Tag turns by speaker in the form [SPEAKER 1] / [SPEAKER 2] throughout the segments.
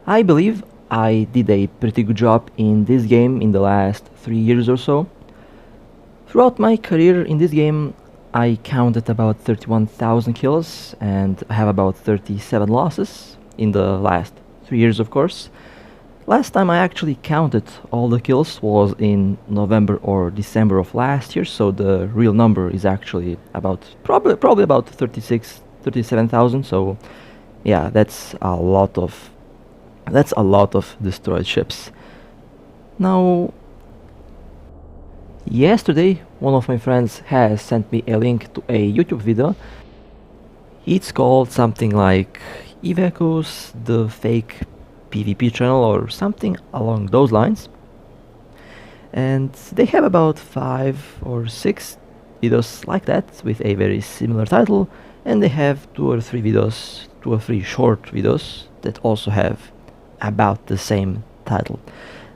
[SPEAKER 1] I believe I did a pretty good job in this game in the last 3 years or so. Throughout my career in this game, I counted about 31,000 kills and I have about 37 losses in the last 3 years, of course. Last time I actually counted all the kills was in November or December of last year, so the real number is actually about probably about 37,000. So yeah, that's a lot of destroyed ships. Now, yesterday one of my friends has sent me a link to a YouTube video. It's called something like Evacuous, the fake PvP channel or something along those lines. And they have about 5 or 6 videos like that with a very similar title, and they have 2 or 3 short videos that also have about the same title.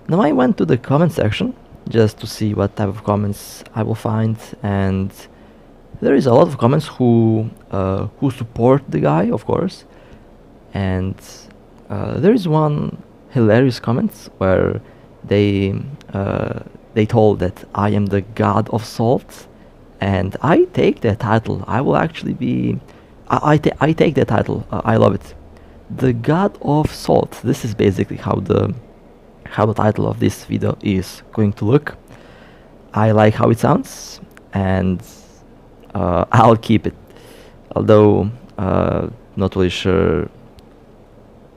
[SPEAKER 1] Now I went to the comment section just to see what type of comments I will find, and there is a lot of comments who support the guy, of course, and there is one hilarious comment where they told that I am the god of salt, and I take that title. I will actually be I take that title. I love it. The god of salt. This is basically how the title of this video is going to look. I like how it sounds, and I'll keep it. Although not really sure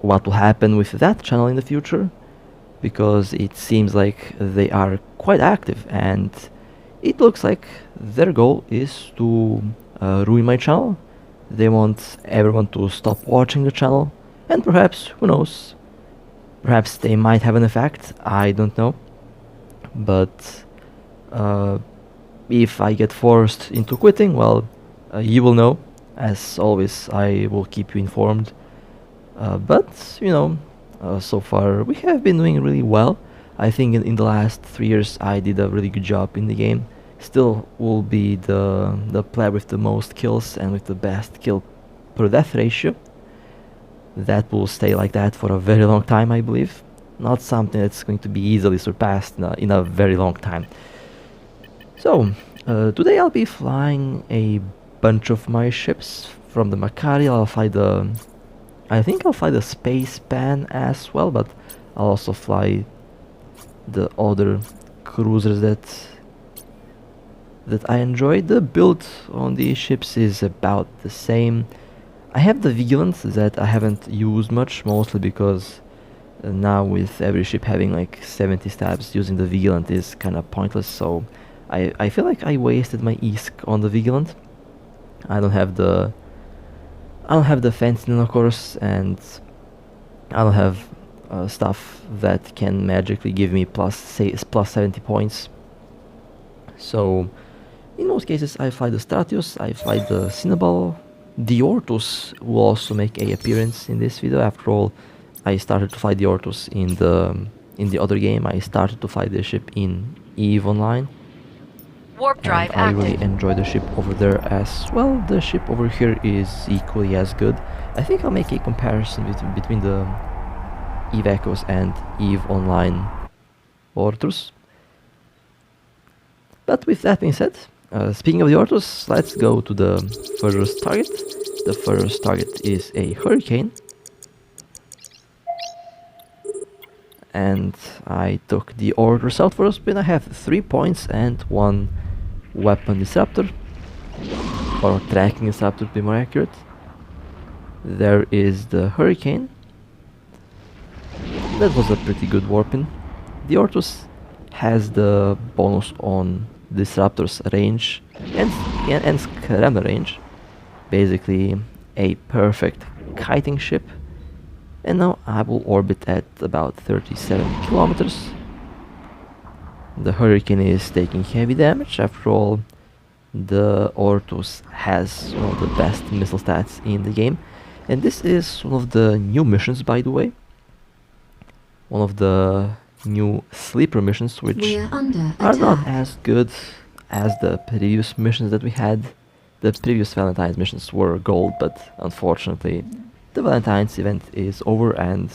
[SPEAKER 1] what will happen with that channel in the future, because it seems like they are quite active and it looks like their goal is to ruin my channel. They want everyone to stop watching the channel, and perhaps, who knows, perhaps they might have an effect, I don't know. But if I get forced into quitting, well, you will know. As always, I will keep you informed. But, you know, so far we have been doing really well. I think in the last 3 years I did a really good job in the game. Still will be the player with the most kills and with the best kill per death ratio. That will stay like that for a very long time, I believe. Not something that's going to be easily surpassed in a very long time. So, today I'll be flying a bunch of my ships. From the Macari, I think I'll fly the Space Pan as well, but I'll also fly the other cruisers that I enjoy. The build on these ships is about the same. I have the Vigilant that I haven't used much, mostly because now with every ship having like 70 stabs, using the Vigilant is kind of pointless, so I feel like I wasted my ISK on the Vigilant. I don't have the Fentanyl, of course, and I don't have stuff that can magically give me plus 70 points. So in most cases I fly the Stratius, I fly the Cinnabal. The Ortus will also make a appearance in this video. After all, I started to fly the Ortus in the other game. I started to fly the ship in EVE Online.
[SPEAKER 2] Warp drive
[SPEAKER 1] I
[SPEAKER 2] active.
[SPEAKER 1] really enjoy the ship over there as well. The ship over here is equally as good. I think I'll make a comparison between the EVE Echoes and EVE Online Ortus. But with that being said, speaking of the Ortus, let's go to the first target. The first target is a Hurricane. And I took the Ortus out for a spin. I have 3 points and 1 weapon disruptor, or tracking disruptor to be more accurate. There is the Hurricane. That was a pretty good warping. The Ortus has the bonus on disruptor's range and Skrammer range. Basically a perfect kiting ship. And now I will orbit at about 37 kilometers. The Hurricane is taking heavy damage. After all, the Ortus has one of the best missile stats in the game. And this is one of the new missions, by the way. One of the new sleeper missions, which are not as good as the previous missions that we had. The previous Valentine's missions were gold, but unfortunately the Valentine's event is over and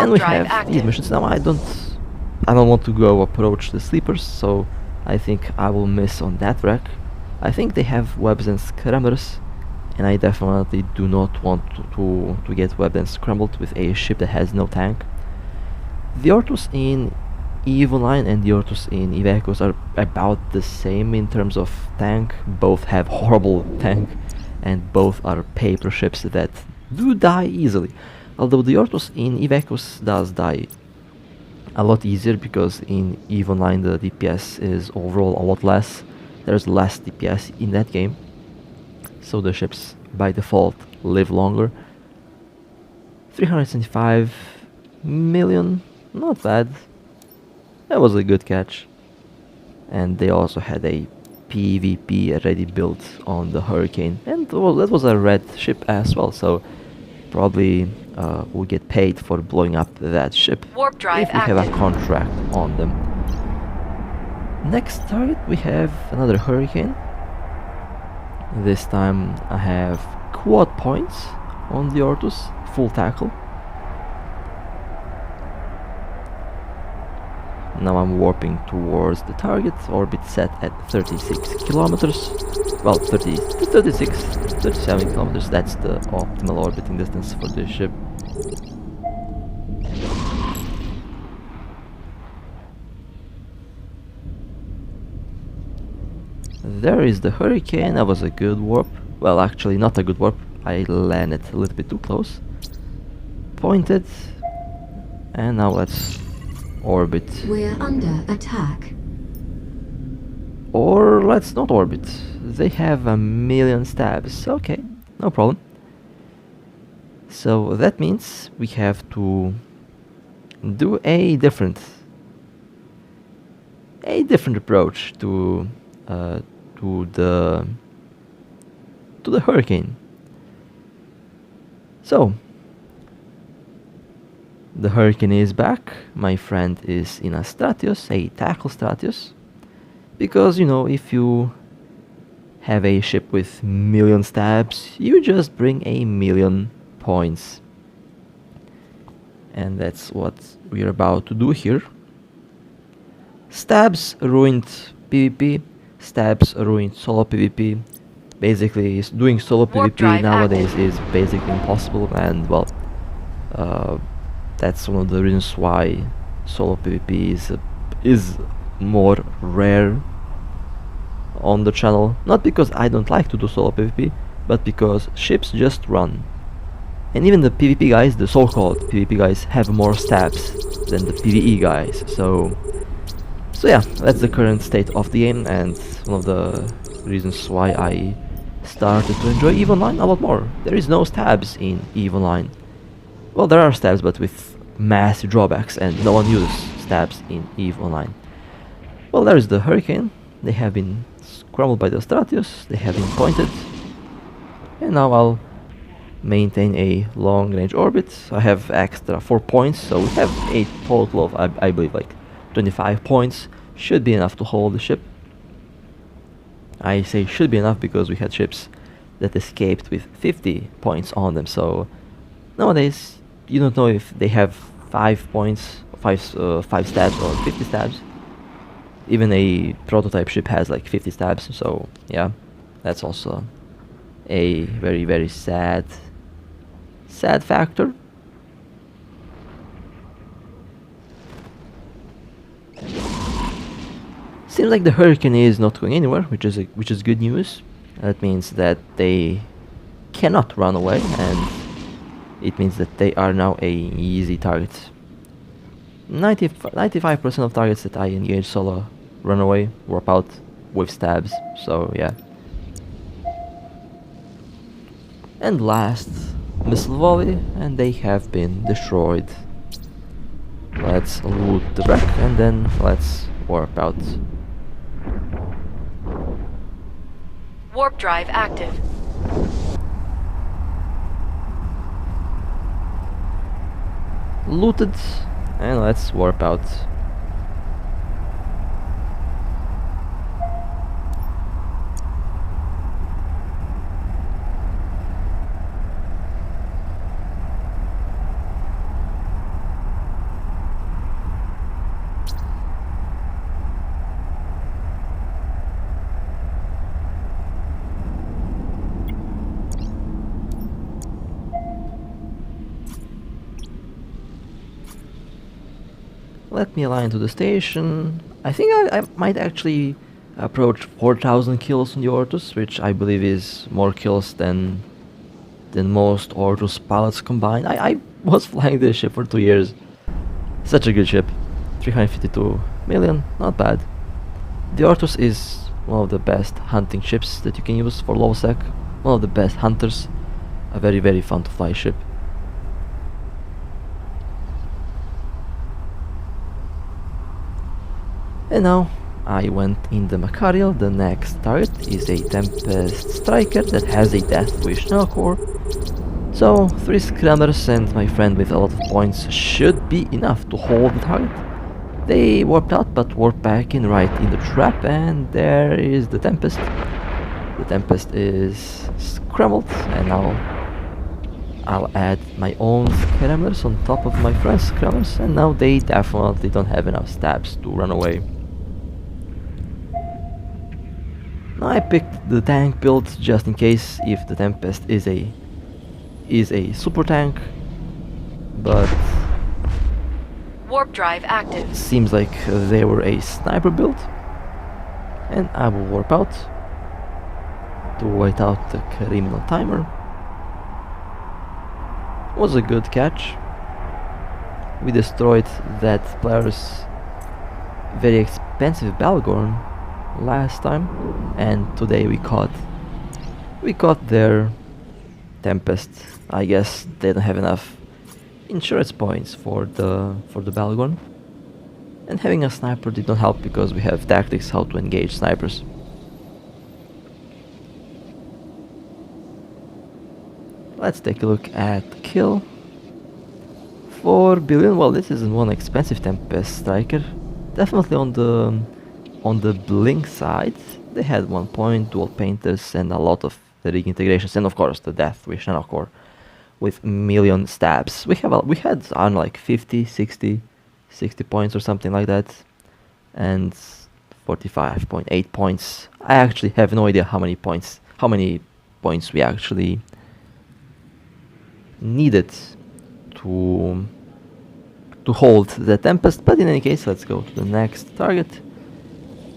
[SPEAKER 1] And
[SPEAKER 2] Warp
[SPEAKER 1] we
[SPEAKER 2] drive
[SPEAKER 1] have these
[SPEAKER 2] active.
[SPEAKER 1] missions now. I don't want to go approach the sleepers, so I think I will miss on that wreck. I think they have webs and scramblers, and I definitely do not want to get webbed and scrambled with a ship that has no tank. The Ortus in EVE Online and the Ortus in EVE Echoes are about the same in terms of tank. Both have horrible tank, and both are paper ships that do die easily. Although the Ortus in EVE Echoes does die a lot easier because in EVE Online the DPS is overall a lot less. There's less DPS in that game, so the ships by default live longer. 375 million, not bad. That was a good catch. And they also had a PvP already built on the Hurricane, and well, that was a red ship as well, so probably we'll get paid for blowing up that ship
[SPEAKER 2] Warp drive
[SPEAKER 1] if we have a
[SPEAKER 2] active.
[SPEAKER 1] contract on them. Next target we have another Hurricane. This time I have quad points on the Ortus, full tackle. Now I'm warping towards the target, orbit set at 36 kilometers. Well, 30 to 36, 37 kilometers, that's the optimal orbiting distance for this ship. There is the Hurricane. That was a good warp. Well, actually not a good warp. I landed a little bit too close. Pointed. And now let's orbit.
[SPEAKER 3] We're under attack.
[SPEAKER 1] Or let's not orbit. They have a million stabs. Okay, no problem. So that means we have to do a different approach to the Hurricane. So the Hurricane is back. My friend is in a Stratios, a tackle Stratios, because you know, if you have a ship with million stabs, you just bring a million points, and that's what we're about to do here. Stabs ruined PvP. Stabs ruined solo PvP. Basically, doing solo
[SPEAKER 2] Warp
[SPEAKER 1] PvP
[SPEAKER 2] drive
[SPEAKER 1] nowadays
[SPEAKER 2] active.
[SPEAKER 1] is basically impossible, and well, that's one of the reasons why solo PvP is more rare on the channel. Not because I don't like to do solo PvP, but because ships just run. And even the PvP guys, the so-called PvP guys, have more stabs than the PvE guys. So yeah, that's the current state of the game, and one of the reasons why I started to enjoy EVE Online a lot more. There is no stabs in EVE Online. Well, there are stabs, but with massive drawbacks, and no one uses stabs in EVE Online. Well, there is the Hurricane. They have been scrambled by the Stratios, they have been pointed, and now I'll maintain a long range orbit. I have extra 4 points, so we have a total of, I believe, like 25 points. Should be enough to hold the ship. I say should be enough because we had ships that escaped with 50 points on them, so nowadays you don't know if they have 5 points, 5 stabs or 50 stabs. Even a prototype ship has like 50 stabs, so yeah, that's also a very, very sad factor. Seems like the Hurricane is not going anywhere, which is good news. That means that they cannot run away, and it means that they are now a easy target. 95% of targets that I engage solo run away, warp out with stabs, so yeah. And last, missile volley, and they have been destroyed. Let's loot the wreck and then let's warp out.
[SPEAKER 2] Warp drive active.
[SPEAKER 1] Looted, and let's warp out. Let me align to the station. I think I might actually approach 4,000 kills on the Ortus, which I believe is more kills than most Ortus pilots combined. I was flying this ship for 2 years. Such a good ship. 352 million, not bad. The Ortus is one of the best hunting ships that you can use for LowSec. One of the best hunters. A very, very fun to fly ship. And now I went in the Macarial. The next target is a Tempest Striker that has a Death Wish now core. So 3 scrummers and my friend with a lot of points should be enough to hold the target. They warped out but warped back in right in the trap, and there is the Tempest. The Tempest is scrambled, and now I'll add my own scramblers on top of my friend's scramblers, and now they definitely don't have enough stabs to run away. Now I picked the tank build just in case if the Tempest is a super tank, but
[SPEAKER 2] Warp drive active.
[SPEAKER 1] seems like they were a sniper build, and I will warp out to wait out the criminal timer. Was a good catch. We destroyed that player's very expensive Balgorn last time, and today we caught their Tempest. I guess they don't have enough insurance points for the Balgorn, and having a sniper did not help because we have tactics how to engage snipers. Let's take a look at kill. 4 billion. Well, this isn't one expensive Tempest Striker. Definitely on the blink side. They had 1 point, dual painters, and a lot of the rig integrations, and of course the Death Wish nanocore with million stabs. We had I don't know, like 50, 60 points or something like that, and 45.8 points. I actually have no idea how many points we actually needed to hold the Tempest, but in any case, let's go to the next target.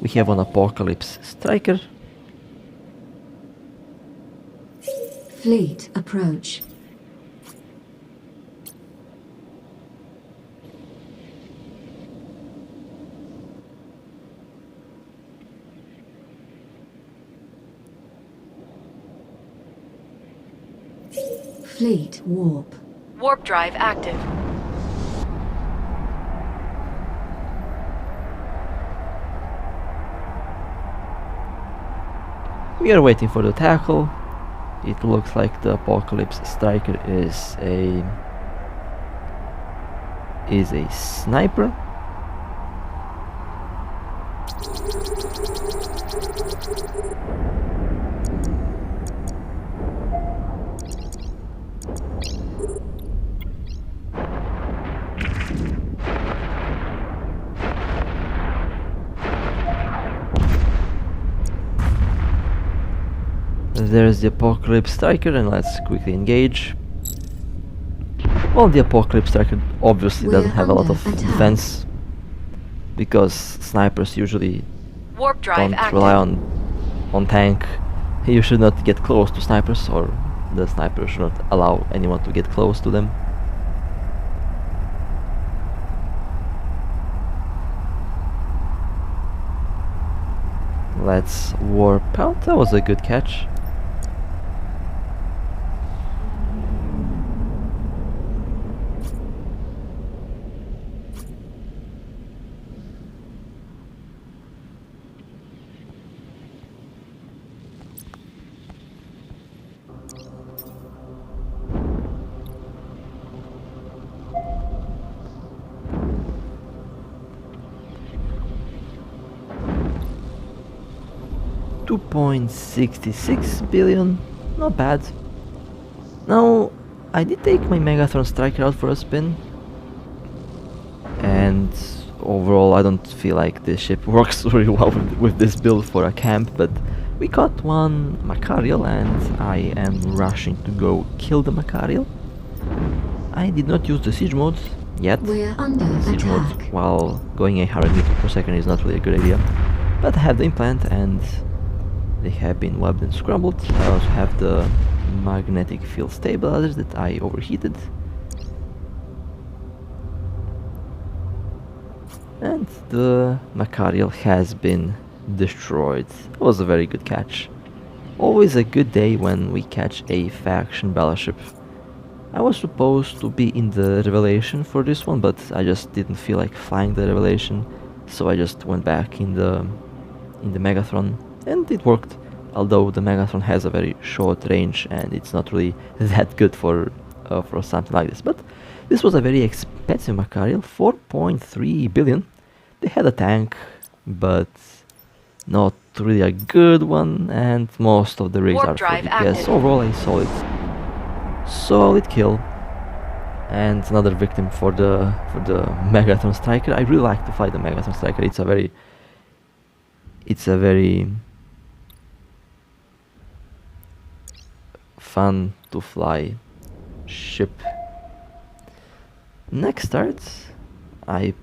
[SPEAKER 1] We have an Apocalypse Striker.
[SPEAKER 3] Fleet approach. Fleet warp.
[SPEAKER 2] Warp drive active.
[SPEAKER 1] We are waiting for the tackle. It looks like the Apocalypse Striker is a sniper. There's the Apocalypse Striker, and let's quickly engage. Well, the Apocalypse Striker obviously doesn't have a lot of defense, because snipers usually
[SPEAKER 2] Warp drive
[SPEAKER 1] don't
[SPEAKER 2] active.
[SPEAKER 1] rely on tank. You should not get close to snipers, or the sniper should not allow anyone to get close to them. Let's warp out. That was a good catch. $2.66 billion, not bad. Now, I did take my Megatron Striker out for a spin, and overall I don't feel like this ship works very well with this build for a camp, but we caught one Macarial and I am rushing to go kill the Macarial. I did not use the siege mode yet.
[SPEAKER 3] We're under
[SPEAKER 1] Siege mode
[SPEAKER 3] attack.
[SPEAKER 1] while going 800 meters per second is not really a good idea. But I have the implant and they have been webbed and scrambled. I also have the magnetic field stabilizers that I overheated. And the Macarial has been destroyed. It was a very good catch. Always a good day when we catch a faction battleship. I was supposed to be in the Revelation for this one, but I just didn't feel like flying the Revelation, so I just went back in the Megatron, and it worked. Although the Megatron has a very short range and it's not really that good for something like this. But this was a very expensive Macarial, 4.3 billion. They had a tank, but not really a good one, and most of the rigs
[SPEAKER 2] Warp
[SPEAKER 1] are
[SPEAKER 2] drive
[SPEAKER 1] 40 PS.
[SPEAKER 2] active.
[SPEAKER 1] Overall, a solid kill, and another victim for the Megatron Striker. I really like to fight the Megatron Striker. It's a very fun to fly ship. Next start, I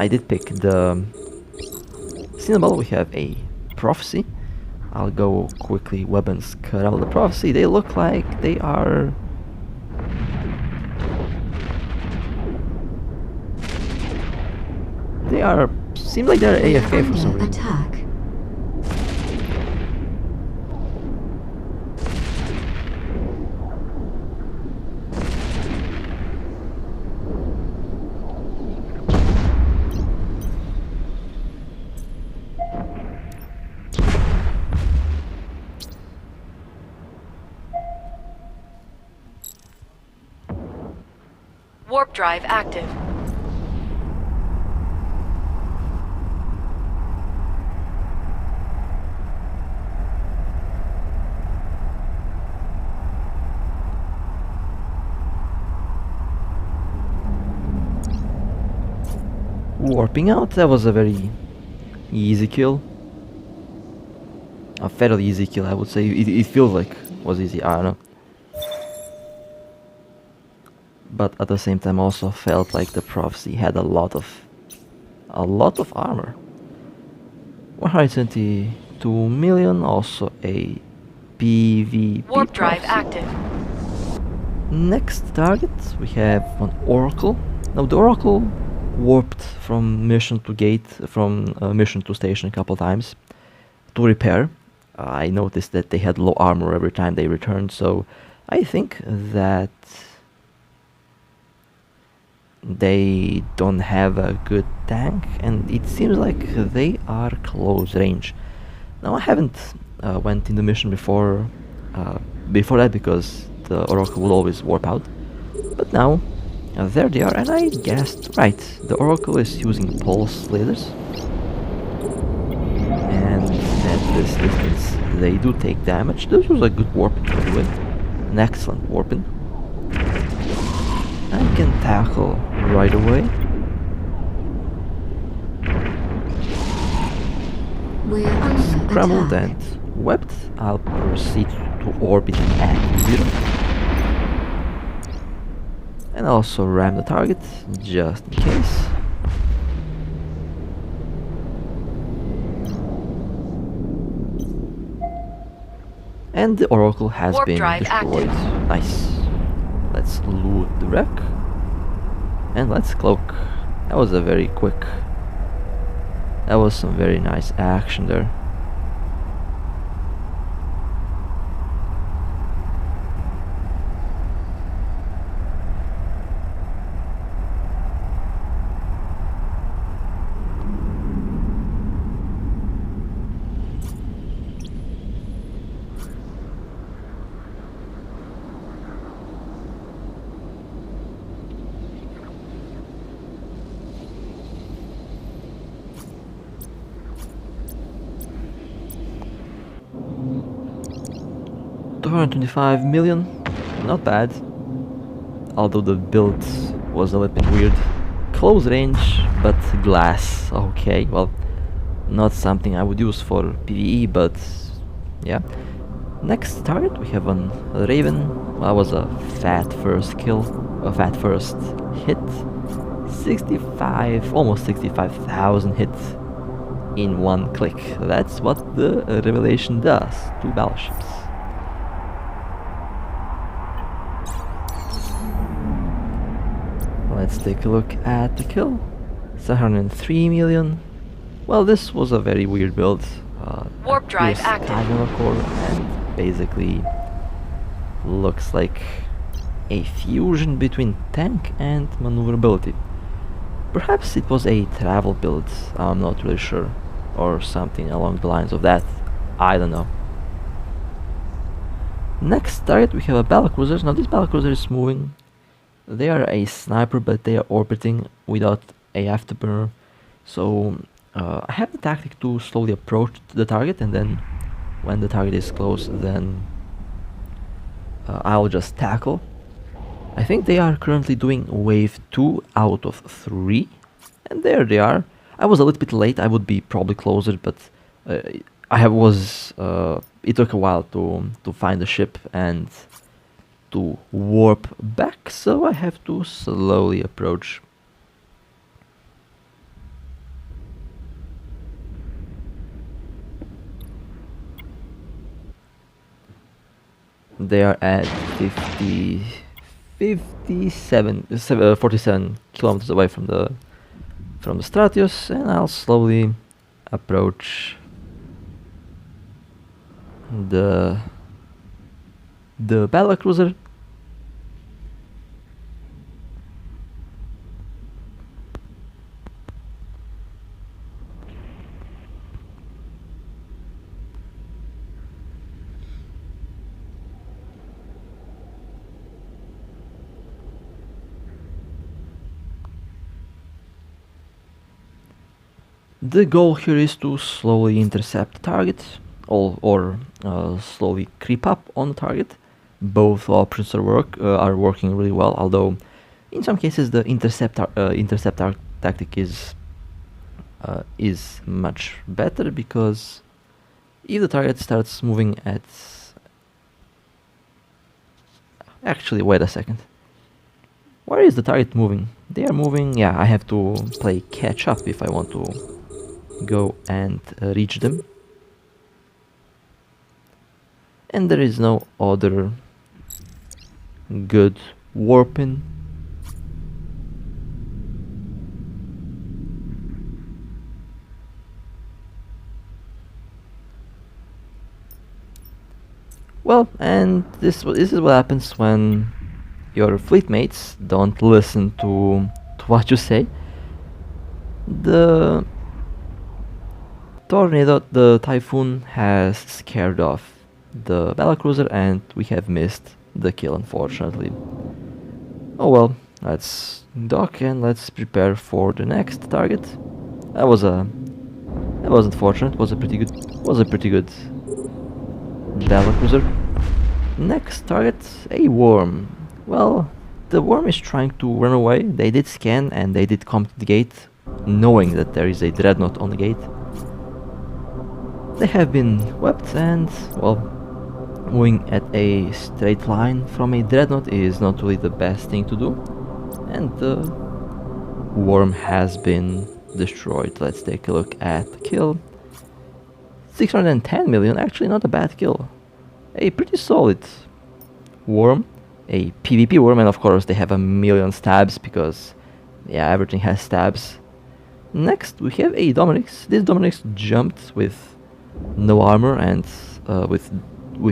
[SPEAKER 1] did pick the Cinnaball. We have a Prophecy. I'll go quickly weapons cut out the Prophecy. They look like they are seem like they're
[SPEAKER 3] We're
[SPEAKER 1] AFK for some
[SPEAKER 3] under
[SPEAKER 1] reason.
[SPEAKER 3] attack.
[SPEAKER 2] Warp drive active.
[SPEAKER 1] Warping out, that was a very easy kill. A fairly easy kill, I would say. It feels like it was easy, I don't know. But at the same time also felt like the Prophecy had a lot of armor. 122 million, also a PvP
[SPEAKER 2] Warp drive
[SPEAKER 1] Prophecy.
[SPEAKER 2] active.
[SPEAKER 1] Next target, we have an Oracle. Now the Oracle warped from mission to gate, from mission to station a couple times to repair. I noticed that they had low armor every time they returned, so I think that they don't have a good tank, and it seems like they are close range. Now I haven't went in the mission before that because the Oracle will always warp out, but now there they are, and I guessed right. The Oracle is using pulse lasers, and at this distance they do take damage. This was a good warping, by the way, an excellent warping. I can tackle right away.
[SPEAKER 3] We're under
[SPEAKER 1] Scrambled
[SPEAKER 3] attack.
[SPEAKER 1] and webbed. I'll proceed to orbit at 0. And also ram the target, just in case. And the Oracle has
[SPEAKER 2] Warp
[SPEAKER 1] been
[SPEAKER 2] drive
[SPEAKER 1] destroyed.
[SPEAKER 2] active.
[SPEAKER 1] Nice. Let's loot the wreck. And let's cloak. That was a very quick... That was some very nice action there. $225 million, not bad. Although the build was a little bit weird. Close range, but glass. Okay, well, not something I would use for PvE, but yeah. Next target we have on Raven. That was a fat first kill, a fat first hit. 65, almost 65,000 hits in one click. That's what the Revelation does to battleships. Let's take a look at the kill. 703 million. Well, this was a very weird build.
[SPEAKER 2] Warp drive
[SPEAKER 1] Pierce
[SPEAKER 2] active.
[SPEAKER 1] Kagura core and basically looks like a fusion between tank and maneuverability. Perhaps it was a travel build, I'm not really sure, or something along the lines of that, I don't know. Next target we have a battlecruiser. Now this battlecruiser is moving. They are a sniper, but they are orbiting without a afterburner, so I have the tactic to slowly approach the target, and then when the target is close, then I'll just tackle. I think they are currently doing wave 2 out of 3, and there they are. I was a little bit late, I would be probably closer, but it took a while to find the ship and to warp back, so I have to slowly approach. They are at 47 kilometers away from the Stratios, and I'll slowly approach the battlecruiser. The goal here is to slowly intercept the target, or slowly creep up on the target. Both options are working really well, although in some cases the intercept tactic is much better, because if the target starts moving at... Actually, wait a second. Where is the target moving? They are moving... Yeah, I have to play catch up if I want to go and reach them. And there is no other good warping. Well, and this is what happens when your fleet mates don't listen to what you say. The tornado, the typhoon, has scared off the battlecruiser, and we have missed the kill, unfortunately. Oh well, let's dock and let's prepare for the next target. That was unfortunate. Was a pretty good battlecruiser. Next target, a worm. Well, the worm is trying to run away. They did scan and they did come to the gate, knowing that there is a dreadnought on the gate. They have been wept, and well, moving at a straight line from a dreadnought is not really the best thing to do, and the worm has been destroyed. Let's take a look at the kill. 610 million, actually not a bad kill. A pretty solid worm, a PvP worm, and of course they have a million stabs, because yeah, everything has stabs. Next we have a Dominix. This Dominix jumped with no armor and with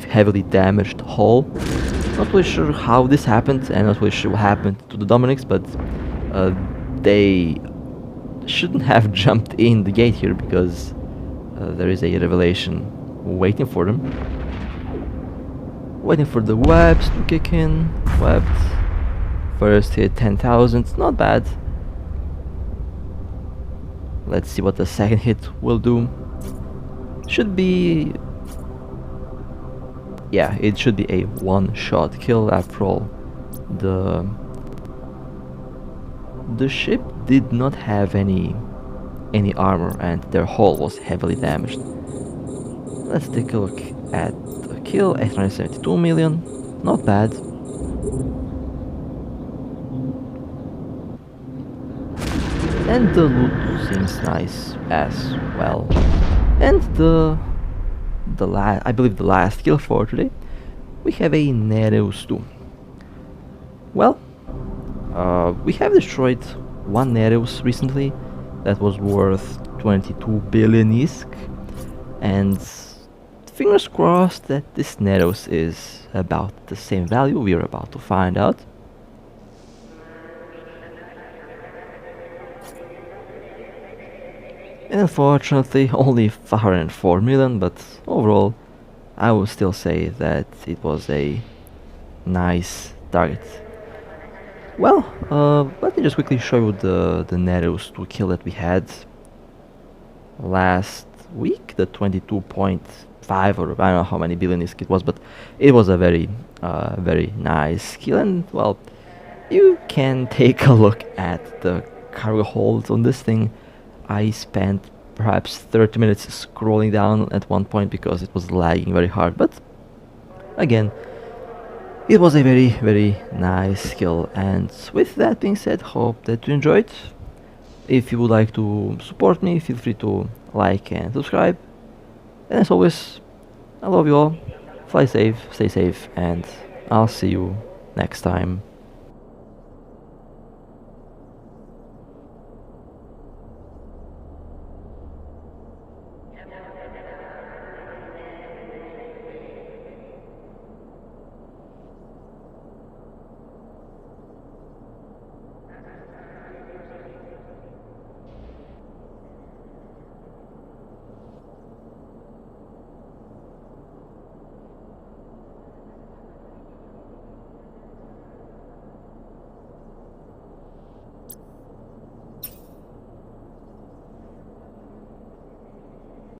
[SPEAKER 1] heavily damaged hull. Not really sure how this happened, and not really sure what happened to the Dominix, but they shouldn't have jumped in the gate here, because there is a revelation waiting for them. Waiting for the webs to kick in. Webs. First hit 10,000, not bad. Let's see what the second hit will do. Should be... yeah, it should be a one-shot kill. After all, the ship did not have any armor, and their hull was heavily damaged. Let's take a look at the kill, 872 million, not bad. And the loot seems nice as well. And I believe the last kill for today, we have a Nereus 2. Well, we have destroyed one Nereus recently that was worth 22 billion ISK, and fingers crossed that this Nereus is about the same value. We are about to find out. Unfortunately, only 504 million, but overall, I would still say that it was a nice target. Well, let me just quickly show you the Nereus 2 kill that we had last week, the 22.5, or I don't know how many billion it was, but it was a very, very nice kill. And well, you can take a look at the cargo holds on this thing. I spent perhaps 30 minutes scrolling down at one point because it was lagging very hard, but again, it was a very, very nice skill. And with that being said, hope that you enjoyed. If you would like to support me, feel free to like and subscribe. And as always, I love you all. Fly safe, stay safe, and I'll see you next time.